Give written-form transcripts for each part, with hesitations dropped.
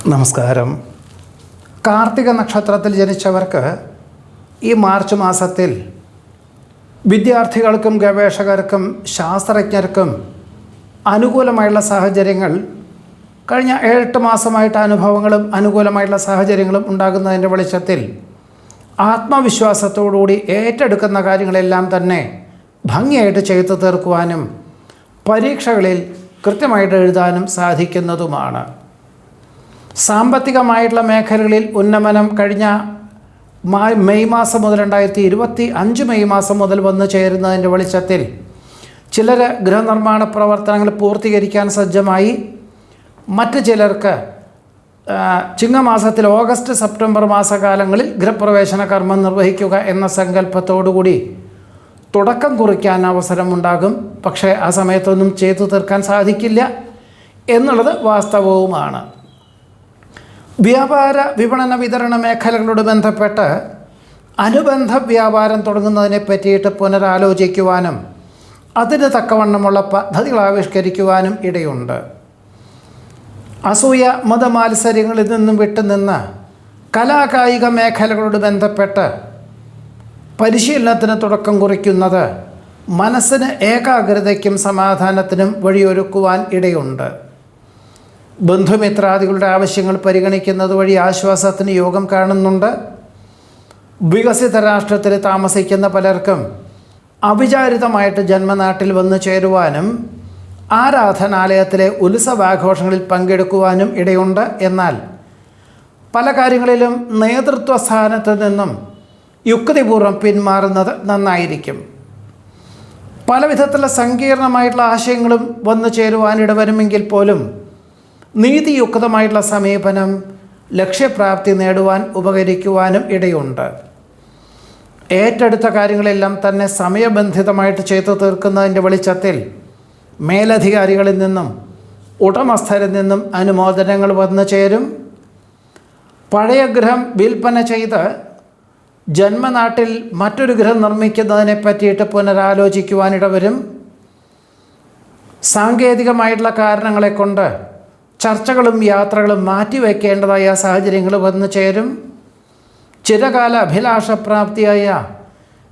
നമസ്കാരം. കാർത്തിക നക്ഷത്രത്തിൽ ജനിച്ചവർക്ക് ഈ മാർച്ച് മാസത്തിൽ വിദ്യാർത്ഥികൾക്കും ഗവേഷകർക്കും ശാസ്ത്രജ്ഞർക്കും അനുകൂലമായുള്ള സാഹചര്യങ്ങൾ കഴിഞ്ഞ 7-8 മാസമായിട്ട് അനുഭവങ്ങളും അനുകൂലമായിട്ടുള്ള സാഹചര്യങ്ങളും ഉണ്ടാകുന്നതിൻ്റെ വെളിച്ചത്തിൽ ആത്മവിശ്വാസത്തോടുകൂടി ഏറ്റെടുക്കുന്ന കാര്യങ്ങളെല്ലാം തന്നെ ഭംഗിയായിട്ട് ചെയ്തു തീർക്കുവാനും പരീക്ഷകളിൽ കൃത്യമായിട്ട് എഴുതാനും സാധിക്കുന്നതുമാണ്. സാമ്പത്തികമായിട്ടുള്ള മേഖലകളിൽ ഉന്നമനം കഴിഞ്ഞ മെയ് മാസം മുതൽ 2025 മെയ് മാസം മുതൽ വന്നു ചേരുന്നതിൻ്റെ വെളിച്ചത്തിൽ ചിലർ ഗൃഹനിർമ്മാണ പ്രവർത്തനങ്ങൾ പൂർത്തീകരിക്കാൻ സജ്ജമായി. മറ്റ് ചിലർക്ക് ചിങ്ങമാസത്തിൽ ഓഗസ്റ്റ് സെപ്റ്റംബർ മാസകാലങ്ങളിൽ ഗൃഹപ്രവേശന കർമ്മം നിർവഹിക്കുക എന്ന സങ്കല്പത്തോടുകൂടി തുടക്കം കുറിക്കാൻ അവസരമുണ്ടാകും. പക്ഷേ ആ സമയത്തൊന്നും ചെയ്തു തീർക്കാൻ സാധിക്കില്ല എന്നുള്ളത് വാസ്തവവുമാണ്. വ്യാപാര വിപണന വിതരണ മേഖലകളോട് ബന്ധപ്പെട്ട് അനുബന്ധ വ്യാപാരം തുടങ്ങുന്നതിനെ പറ്റിയിട്ട് പുനരാലോചിക്കുവാനും അതിന് തക്കവണ്ണമുള്ള പദ്ധതികൾ ആവിഷ്കരിക്കുവാനും ഇടയുണ്ട്. അസൂയ മതമാത്സര്യങ്ങളിൽ നിന്നും വിട്ടുനിന്ന് കലാകായിക മേഖലകളോട് ബന്ധപ്പെട്ട് പരിശീലനത്തിന് തുടക്കം കുറിക്കുന്നത് മനസ്സിന് ഏകാഗ്രതയ്ക്കും സമാധാനത്തിനും വഴിയൊരുക്കുവാൻ ഇടയുണ്ട്. ബന്ധുമിത്രാദികളുടെ ആവശ്യങ്ങൾ പരിഗണിക്കുന്നത് വഴി ആശ്വാസത്തിന് യോഗം കാണുന്നുണ്ട്. വികസിത രാഷ്ട്രത്തിൽ താമസിക്കുന്ന പലർക്കും അവിചാരിതമായിട്ട് ജന്മനാട്ടിൽ വന്നു ചേരുവാനും ആരാധനാലയത്തിലെ ഉത്സവാഘോഷങ്ങളിൽ പങ്കെടുക്കുവാനും ഇടയുണ്ട്. എന്നാൽ പല കാര്യങ്ങളിലും നേതൃത്വ സ്ഥാനത്ത് നിന്നും യുക്തിപൂർവ്വം പിന്മാറുന്നത് നന്നായിരിക്കും. പല വിധത്തിലുള്ള സങ്കീർണമായിട്ടുള്ള ആശയങ്ങളും വന്നു ചേരുവാനിടവരുമെങ്കിൽ പോലും നീതിയുക്തമായിട്ടുള്ള സമീപനം ലക്ഷ്യപ്രാപ്തി നേടുവാൻ ഉപകരിക്കുവാനും ഇടയുണ്ട്. ഏറ്റെടുത്ത കാര്യങ്ങളെല്ലാം തന്നെ സമയബന്ധിതമായിട്ട് ചെയ്തു തീർക്കുന്നതിൻ്റെ വെളിച്ചത്തിൽ മേലധികാരികളിൽ നിന്നും ഉടമസ്ഥരിൽ നിന്നും അനുമോദനങ്ങൾ വന്നു ചേരും. പഴയ ഗൃഹം വിൽപ്പന ചെയ്ത് ജന്മനാട്ടിൽ മറ്റൊരു ഗൃഹം നിർമ്മിക്കുന്നതിനെ പറ്റിയിട്ട് പുനരാലോചിക്കുവാനിടവരും. സാങ്കേതികമായിട്ടുള്ള കാരണങ്ങളെ കൊണ്ട് ചർച്ചകളും യാത്രകളും മാറ്റിവെക്കേണ്ടതായ സാഹചര്യങ്ങൾ വന്നു ചേരും. ചിരകാല അഭിലാഷപ്രാപ്തിയായ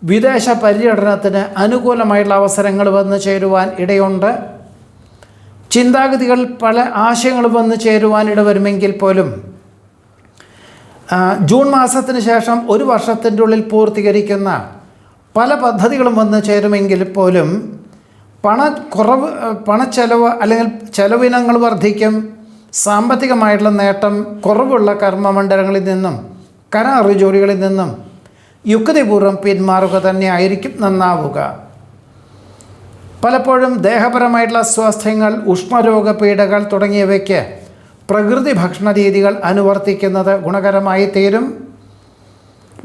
വിദേശ പര്യടനത്തിന് അനുകൂലമായിട്ടുള്ള അവസരങ്ങൾ വന്നു ചേരുവാൻ ഇടയുണ്ട്. ചിന്താഗതികൾ പല ആശയങ്ങൾ വന്നു ചേരുവാൻ ഇടവരുമെങ്കിൽ പോലും ജൂൺ മാസത്തിന് ശേഷം 1 വർഷത്തിൻ്റെ ഉള്ളിൽ പൂർത്തീകരിക്കുന്ന പല പദ്ധതികളും വന്നു ചേരുമെങ്കിൽ പോലും പണച്ചെലവ് അല്ലെങ്കിൽ ചെലവിനങ്ങൾ വർദ്ധിക്കും. സാമ്പത്തികമായിട്ടുള്ള നേട്ടം കുറവുള്ള കർമ്മമണ്ഡലങ്ങളിൽ നിന്നും കരാറ് ജോലികളിൽ നിന്നും യുക്തിപൂർവ്വം പിന്മാറുക തന്നെ ആയിരിക്കും നന്നാവുക. പലപ്പോഴും ദേഹപരമായിട്ടുള്ള അസ്വാസ്ഥ്യങ്ങൾ, ഉഷ്ണരോഗപീഠകൾ തുടങ്ങിയവയ്ക്ക് പ്രകൃതി ഭക്ഷണ രീതികൾ അനുവർത്തിക്കുന്നത് ഗുണകരമായി തീരും.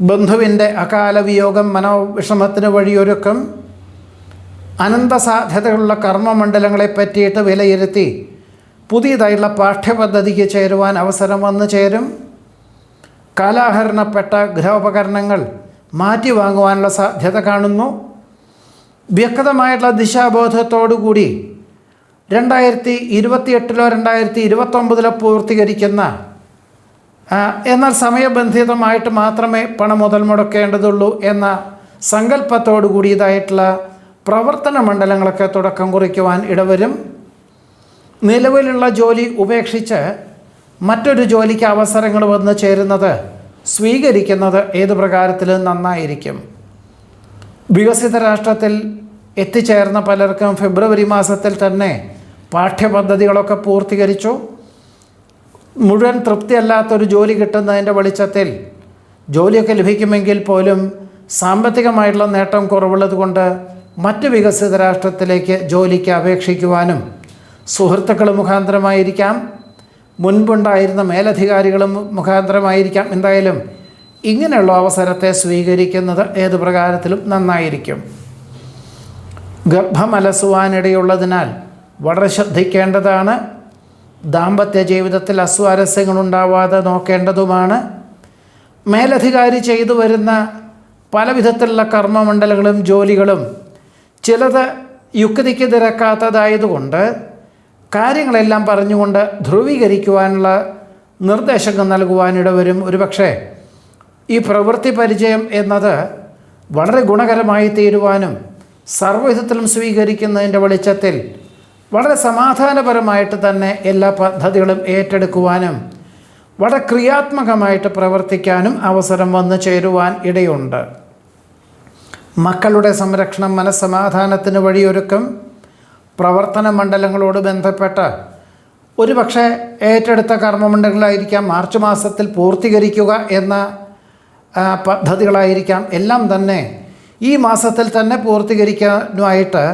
ബന്ധുവിൻ്റെ അകാല വിയോഗം മനോവിഷമത്തിന് വഴിയൊരുക്കും. അനന്തസാധ്യതകളുള്ള കർമ്മമണ്ഡലങ്ങളെ പറ്റിയിട്ട് വിലയിരുത്തി പുതിയതായിട്ടുള്ള പാഠ്യപദ്ധതിക്ക് ചേരുവാൻ അവസരം വന്നു ചേരും. കാലാഹരണപ്പെട്ട ഗൃഹോപകരണങ്ങൾ മാറ്റി വാങ്ങുവാനുള്ള സാധ്യത കാണുന്നു. വ്യക്തമായിട്ടുള്ള ദിശാബോധത്തോടുകൂടി 2028 2029 പൂർത്തീകരിക്കുന്ന എന്നാൽ സമയബന്ധിതമായിട്ട് മാത്രമേ പണം മുതൽ മുടക്കേണ്ടതുള്ളൂ എന്ന സങ്കല്പത്തോടു കൂടിയതായിട്ടുള്ള പ്രവർത്തന മണ്ഡലങ്ങളൊക്കെ തുടക്കം കുറിക്കുവാൻ ഇടവരും. നിലവിലുള്ള ജോലി ഉപേക്ഷിച്ച് മറ്റൊരു ജോലിക്ക് അവസരങ്ങൾ വന്നു ചേരുന്നത് സ്വീകരിക്കുന്നത് ഏത് പ്രകാരത്തിലും നന്നായിരിക്കും. വികസിത രാഷ്ട്രത്തിൽ എത്തിച്ചേർന്ന പലർക്കും ഫെബ്രുവരി മാസത്തിൽ തന്നെ പാഠ്യപദ്ധതികളൊക്കെ പൂർത്തീകരിച്ചു. മുഴുവൻ തൃപ്തിയല്ലാത്തൊരു ജോലി കിട്ടുന്നതിൻ്റെ വെളിച്ചത്തിൽ ജോലിയൊക്കെ ലഭിക്കുമെങ്കിൽ പോലും സാമ്പത്തികമായിട്ടുള്ള നേട്ടം കുറവുള്ളത് കൊണ്ട് മറ്റ് വികസിത രാഷ്ട്രത്തിലേക്ക് ജോലിക്ക് അപേക്ഷിക്കുവാനും സുഹൃത്തുക്കൾ മുഖാന്തരമായിരിക്കാം, മുൻപുണ്ടായിരുന്ന മേലധികാരികളും മുഖാന്തരമായിരിക്കാം. എന്തായാലും ഇങ്ങനെയുള്ള അവസരത്തെ സ്വീകരിക്കുന്നത് ഏത് പ്രകാരത്തിലും നന്നായിരിക്കും. ഗർഭമലസുവാനിടയുള്ളതിനാൽ വളരെ ശ്രദ്ധിക്കേണ്ടതാണ്. ദാമ്പത്യ ജീവിതത്തിൽ അസ്വാരസ്യങ്ങളുണ്ടാവാതെ നോക്കേണ്ടതുമാണ്. മേലധികാരി ചെയ്തു വരുന്ന പല വിധത്തിലുള്ള കർമ്മമണ്ഡലങ്ങളും ജോലികളും ചിലത് യുക്തിക്ക് നിരക്കാത്തതായതുകൊണ്ട് കാര്യങ്ങളെല്ലാം പറഞ്ഞുകൊണ്ട് ധ്രുവീകരിക്കുവാനുള്ള നിർദ്ദേശങ്ങൾ നൽകുവാനിടവരും. ഒരുപക്ഷെ ഈ പ്രവൃത്തി പരിചയം എന്നത് വളരെ ഗുണകരമായി തീരുവാനും സർവ്വവിധത്തിലും സ്വീകരിക്കുന്നതിൻ്റെ വെളിച്ചത്തിൽ വളരെ സമാധാനപരമായിട്ട് തന്നെ എല്ലാ പദ്ധതികളും ഏറ്റെടുക്കുവാനും വളരെ ക്രിയാത്മകമായിട്ട് പ്രവർത്തിക്കാനും അവസരം വന്നു ചേരുവാൻ ഇടയുണ്ട്. മക്കളുടെ സംരക്ഷണം, മനസ്സമാധാനത്തിന് വഴിയൊരുക്കം, പ്രവർത്തന മണ്ഡലങ്ങളോട് ബന്ധപ്പെട്ട് ഒരുപക്ഷെ ഏറ്റെടുത്ത കർമ്മമണ്ഡലങ്ങളായിരിക്കാം, മാർച്ച് മാസത്തിൽ പൂർത്തീകരിക്കുക എന്ന പദ്ധതികളായിരിക്കാം. എല്ലാം തന്നെ ഈ മാസത്തിൽ തന്നെ പൂർത്തീകരിക്കാനുമായിട്ട്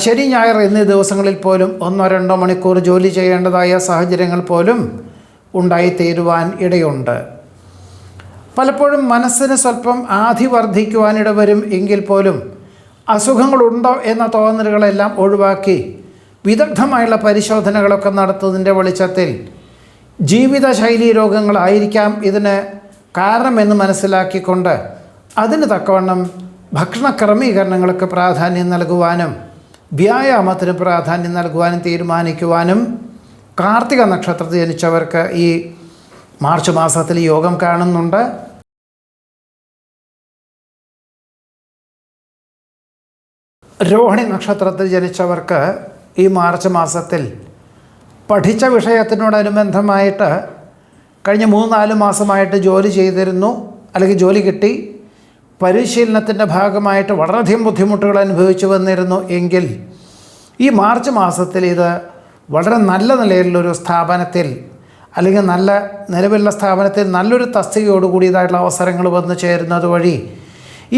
ശനി ഞായർ എന്നീ ദിവസങ്ങളിൽ പോലും 1-2 മണിക്കൂർ ജോലി ചെയ്യേണ്ടതായ സാഹചര്യങ്ങൾ പോലും ഉണ്ടായിത്തീരുവാൻ ഇടയുണ്ട്. പലപ്പോഴും മനസ്സിന് സ്വല്പം ആധി വർദ്ധിക്കുവാനിടവരും എങ്കിൽ പോലും അസുഖങ്ങളുണ്ടോ എന്ന തോന്നലുകളെല്ലാം ഒഴിവാക്കി വിദഗ്ധമായുള്ള പരിശോധനകളൊക്കെ നടത്തുന്നതിൻ്റെ വെളിച്ചത്തിൽ ജീവിതശൈലീ രോഗങ്ങളായിരിക്കാം ഇതിന് കാരണമെന്ന് മനസ്സിലാക്കിക്കൊണ്ട് അതിന് തക്കവണ്ണം ഭക്ഷണ ക്രമീകരണങ്ങൾക്ക് പ്രാധാന്യം നൽകുവാനും വ്യായാമത്തിന് പ്രാധാന്യം നൽകുവാനും തീരുമാനിക്കുവാനും കാർത്തിക നക്ഷത്രത്തിൽ ജനിച്ചവർക്ക് ഈ മാർച്ച് മാസത്തിൽ യോഗം കാണുന്നുണ്ട്. രോഹിണി നക്ഷത്രത്തിൽ ജനിച്ചവർക്ക് ഈ മാർച്ച് മാസത്തിൽ പഠിച്ച വിഷയത്തിനോടനുബന്ധമായിട്ട് കഴിഞ്ഞ 3-4 മാസമായിട്ട് ജോലി ചെയ്തിരുന്നു, അല്ലെങ്കിൽ ജോലി കിട്ടി, പരിശീലനത്തിൻ്റെ ഭാഗമായിട്ട് വളരെയധികം ബുദ്ധിമുട്ടുകൾ അനുഭവിച്ചു വന്നിരുന്നു എങ്കിൽ ഈ മാർച്ച് മാസത്തിൽ ഇത് വളരെ നല്ല നിലയിലുള്ളൊരു സ്ഥാപനത്തിൽ, അല്ലെങ്കിൽ നല്ല നിലവിലുള്ള സ്ഥാപനത്തിൽ നല്ലൊരു തസ്തികയോടുകൂടിയതായിട്ടുള്ള അവസരങ്ങൾ വന്നു ചേരുന്നത് വഴി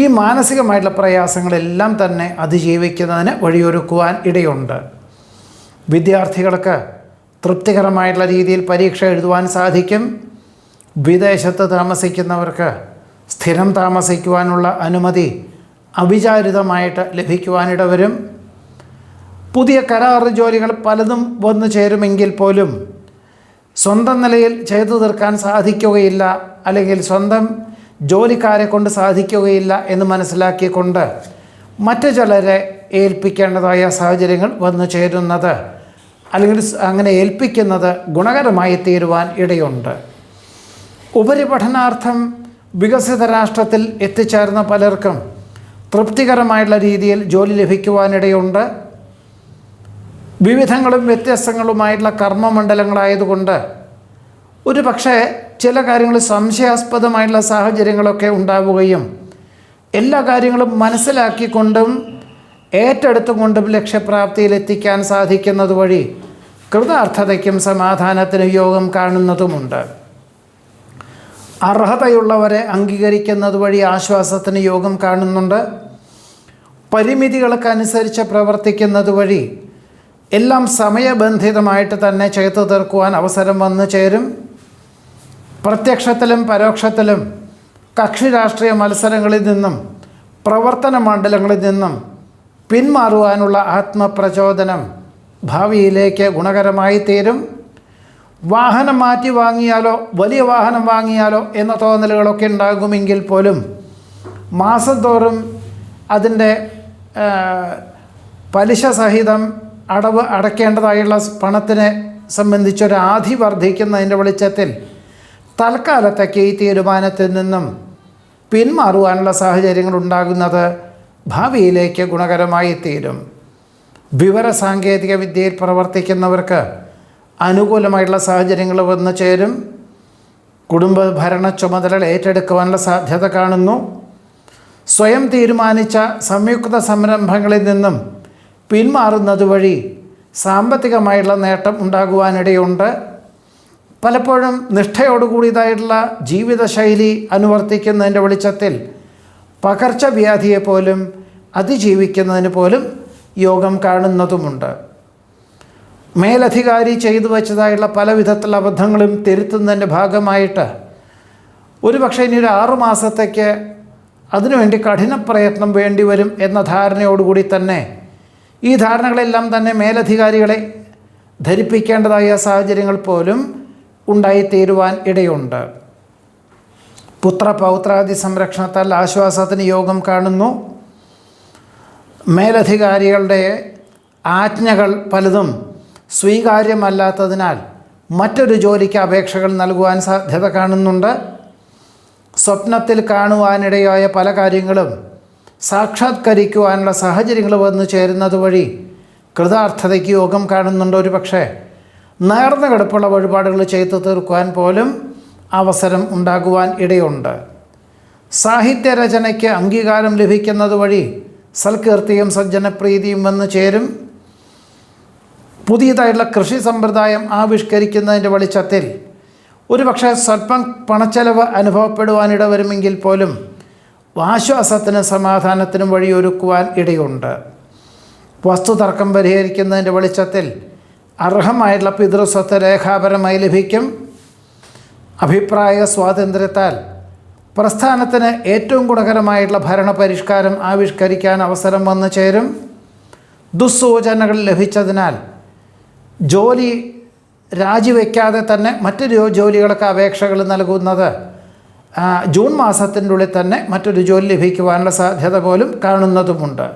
ഈ മാനസികമായിട്ടുള്ള പ്രയാസങ്ങളെല്ലാം തന്നെ അതിജീവിക്കുന്നതിന് വഴിയൊരുക്കുവാൻ ഇടയുണ്ട്. വിദ്യാർത്ഥികൾക്ക് തൃപ്തികരമായിട്ടുള്ള രീതിയിൽ പരീക്ഷ എഴുതുവാൻ സാധിക്കും. വിദേശത്ത് താമസിക്കുന്നവർക്ക് സ്ഥിരം താമസിക്കുവാനുള്ള അനുമതി അവിചാരിതമായിട്ട് ലഭിക്കുവാനിടവരും. പുതിയ കരാർ ജോലികൾ പലതും വന്നു ചേരുമെങ്കിൽ പോലും സ്വന്തം നിലയിൽ ചെയ്തു തീർക്കാൻ സാധിക്കുകയില്ല, അല്ലെങ്കിൽ സ്വന്തം ജോലിക്കാരെ കൊണ്ട് സാധിക്കുകയില്ല എന്ന് മനസ്സിലാക്കിക്കൊണ്ട് മറ്റു ചിലരെ ഏൽപ്പിക്കേണ്ടതായ സാഹചര്യങ്ങൾ വന്നു ചേരുന്നത്, അല്ലെങ്കിൽ അങ്ങനെ ഏൽപ്പിക്കുന്നത് ഗുണകരമായി തീരുവാൻ ഇടയുണ്ട്. ഉപരിപഠനാർത്ഥം വികസിത രാഷ്ട്രത്തിൽ എത്തിച്ചേർന്ന പലർക്കും തൃപ്തികരമായിട്ടുള്ള രീതിയിൽ ജോലി ലഭിക്കുവാനിടയുണ്ട്. വിവിധങ്ങളും വ്യത്യസ്തങ്ങളുമായിട്ടുള്ള കർമ്മമണ്ഡലങ്ങളായതുകൊണ്ട് ഒരു പക്ഷേ ചില കാര്യങ്ങൾ സംശയാസ്പദമായിട്ടുള്ള സാഹചര്യങ്ങളൊക്കെ ഉണ്ടാവുകയും എല്ലാ കാര്യങ്ങളും മനസ്സിലാക്കിക്കൊണ്ടും ഏറ്റെടുത്തുകൊണ്ടും ലക്ഷ്യപ്രാപ്തിയിലെത്തിക്കാൻ സാധിക്കുന്നത് വഴി കൃതാർത്ഥതയ്ക്കും സമാധാനത്തിനും യോഗം കാണുന്നതുമുണ്ട്. അർഹതയുള്ളവരെ അംഗീകരിക്കുന്നത് വഴി ആശ്വാസത്തിന് യോഗം കാണുന്നുണ്ട്. പരിമിതികൾക്കനുസരിച്ച് പ്രവർത്തിക്കുന്നത് വഴി എല്ലാം സമയബന്ധിതമായിട്ട് തന്നെ ചെയ്തു തീർക്കുവാൻ അവസരം വന്നു ചേരും. പ്രത്യക്ഷത്തിലും പരോക്ഷത്തിലും കക്ഷി രാഷ്ട്രീയ മത്സരങ്ങളിൽ നിന്നും പ്രവർത്തന മണ്ഡലങ്ങളിൽ നിന്നും പിന്മാറുവാനുള്ള ആത്മപ്രചോദനം ഭാവിയിലേക്ക് ഗുണകരമായി തീരും. വാഹനം മാറ്റി വാങ്ങിയാലോ വലിയ വാഹനം വാങ്ങിയാലോ എന്ന തോന്നലുകളൊക്കെ ഉണ്ടാകുമെങ്കിൽ പോലും മാസം തോറും അതിൻ്റെ പലിശ സഹിതം അടയ്ക്കേണ്ടതായുള്ള പണത്തിനെ സംബന്ധിച്ചൊരു ആധി വർദ്ധിക്കുന്നതിൻ്റെ വെളിച്ചത്തിൽ തൽക്കാലത്തേക്ക് ഈ തീരുമാനത്തിൽ നിന്നും പിന്മാറുവാനുള്ള സാഹചര്യങ്ങൾ ഉണ്ടാകുന്നത് ഭാവിയിലേക്ക് ഗുണകരമായി തീരും. വിവരസാങ്കേതിക വിദ്യയിൽ പ്രവർത്തിക്കുന്നവർക്ക് അനുകൂലമായിട്ടുള്ള സാഹചര്യങ്ങൾ വന്നു ചേരും. കുടുംബ ഭരണ ചുമതലകൾ ഏറ്റെടുക്കുവാനുള്ള സാധ്യത കാണുന്നു. സ്വയം തീരുമാനിച്ച സംയുക്ത സംരംഭങ്ങളിൽ നിന്നും പിന്മാറുന്നത് വഴി സാമ്പത്തികമായിട്ടുള്ള നേട്ടം ഉണ്ടാകുവാനിടയുണ്ട്. പലപ്പോഴും നിഷ്ഠയോടുകൂടിയതായിട്ടുള്ള ജീവിതശൈലി അനുവർത്തിക്കുന്നതിൻ്റെ വെളിച്ചത്തിൽ പകർച്ചവ്യാധിയെപ്പോലും അതിജീവിക്കുന്നതിന് പോലും യോഗം കാണുന്നതുമുണ്ട്. മേലധികാരി ചെയ്തു വച്ചതായുള്ള പല വിധത്തിലുള്ള അബദ്ധങ്ങളും തിരുത്തുന്നതിൻ്റെ ഭാഗമായിട്ട് ഒരുപക്ഷെ ഇനി ഒരു 6 മാസത്തേക്ക് അതിനുവേണ്ടി കഠിന പ്രയത്നം വേണ്ടിവരും എന്ന ധാരണയോടുകൂടി തന്നെ ഈ ധാരണകളെല്ലാം തന്നെ മേലധികാരികളെ ധരിപ്പിക്കേണ്ടതായ സാഹചര്യങ്ങൾ പോലും ഉണ്ടായിത്തീരുവാൻ ഇടയുണ്ട്. പുത്രപൗത്രാദി സംരക്ഷണത്താൽ ആശ്വാസത്തിന് യോഗം കാണുന്നു. മേലധികാരികളുടെ ആജ്ഞകൾ പലതും സ്വീകാര്യമല്ലാത്തതിനാൽ മറ്റൊരു ജോലിക്ക് അപേക്ഷകൾ നൽകുവാൻ സാധ്യത കാണുന്നുണ്ട്. സ്വപ്നത്തിൽ കാണുവാനിടയായ പല കാര്യങ്ങളും സാക്ഷാത്കരിക്കുവാനുള്ള സാഹചര്യങ്ങൾ വന്നു ചേരുന്നത് വഴി കൃതാർത്ഥതയ്ക്ക് യോഗം കാണുന്നുണ്ട്. ഒരു പക്ഷേ നേർന്ന കിടപ്പുള്ള വഴിപാടുകൾ ചെയ്തു തീർക്കുവാൻ പോലും അവസരം ഉണ്ടാകുവാൻ ഇടയുണ്ട്. സാഹിത്യരചനയ്ക്ക് അംഗീകാരം ലഭിക്കുന്നത് വഴി സൽകീർത്തിയും സജ്ജനപ്രീതിയും വന്നു ചേരും. പുതിയതായിട്ടുള്ള കൃഷി സമ്പ്രദായം ആവിഷ്കരിക്കുന്നതിൻ്റെ വെളിച്ചത്തിൽ ഒരുപക്ഷെ സ്വല്പം പണച്ചെലവ് അനുഭവപ്പെടുവാനിട വരുമെങ്കിൽ പോലും ആശ്വാസത്തിനും സമാധാനത്തിനും വഴിയൊരുക്കുവാൻ ഇടയുണ്ട്. വസ്തുതർക്കം പരിഹരിക്കുന്നതിൻ്റെ വെളിച്ചത്തിൽ അർഹമായിട്ടുള്ള പിതൃസ്വത്ത് രേഖാപരമായി ലഭിക്കും. അഭിപ്രായ സ്വാതന്ത്ര്യത്താൽ പ്രസ്ഥാനത്തിന് ഏറ്റവും ഗുണകരമായിട്ടുള്ള ഭരണപരിഷ്കാരം ആവിഷ്കരിക്കാൻ അവസരം വന്നു ചേരും. ദുസ്സൂചനകൾ ലഭിച്ചതിനാൽ ജോലി രാജിവെക്കാതെ തന്നെ മറ്റൊരു ജോലികൾക്ക് അപേക്ഷകൾ നൽകുന്നത് ജൂൺ മാസത്തിൻ്റെ ഉള്ളിൽ തന്നെ മറ്റൊരു ജോലി ലഭിക്കുവാനുള്ള സാധ്യത പോലും കാണുന്നതുമുണ്ട്.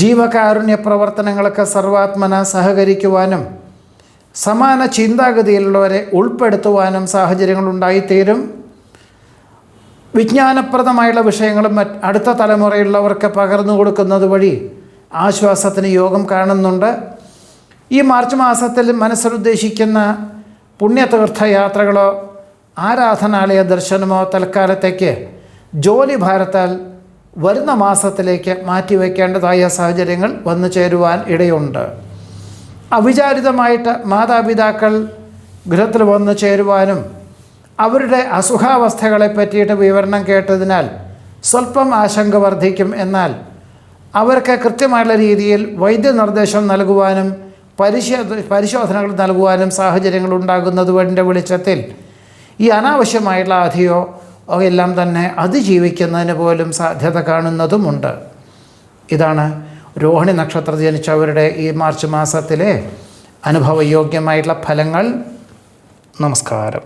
ജീവകാരുണ്യ പ്രവർത്തനങ്ങൾക്ക് സർവാത്മന സഹകരിക്കുവാനും സമാന ചിന്താഗതിയിലുള്ളവരെ ഉൾപ്പെടുത്തുവാനും സാഹചര്യങ്ങളുണ്ടായിത്തീരും. വിജ്ഞാനപ്രദമായുള്ള വിഷയങ്ങളും അടുത്ത തലമുറയുള്ളവർക്ക് പകർന്നു കൊടുക്കുന്നത് വഴി ആശ്വാസത്തിന് യോഗം കാണുന്നുണ്ട്. ഈ മാർച്ച് മാസത്തിൽ മനസ്സിലുദ്ദേശിക്കുന്ന പുണ്യതീർത്ഥയാത്രകളോ ആരാധനാലയ ദർശനമോ തൽക്കാലത്തേക്ക് ജോലി ഭാരത്താൽ വരുന്ന മാസത്തിലേക്ക് മാറ്റിവെക്കേണ്ടതായ സാഹചര്യങ്ങൾ വന്നു ചേരുവാൻ ഇടയുണ്ട്. അവിചാരിതമായിട്ട് മാതാപിതാക്കൾ ഗൃഹത്തിൽ വന്നു ചേരുവാനും അവരുടെ അസുഖാവസ്ഥകളെ പറ്റിയിട്ട് വിവരണം കേട്ടതിനാൽ സ്വല്പം ആശങ്ക വർദ്ധിക്കും. എന്നാൽ അവർക്ക് കൃത്യമായുള്ള രീതിയിൽ വൈദ്യനിർദ്ദേശം നൽകുവാനും പരിശോധനകൾ നൽകുവാനും സാഹചര്യങ്ങൾ ഉണ്ടാകുന്നതിൻ്റെ വെളിച്ചത്തിൽ ഈ അനാവശ്യമായിട്ടുള്ള ആധിയോ എല്ലാം തന്നെ അതിജീവിക്കുന്നതിന് പോലും സാധ്യത കാണുന്നതുമുണ്ട്. ഇതാണ് രോഹിണി നക്ഷത്രം ജനിച്ചവരുടെ ഈ മാർച്ച് മാസത്തിലെ അനുഭവയോഗ്യമായിട്ടുള്ള ഫലങ്ങൾ. നമസ്കാരം.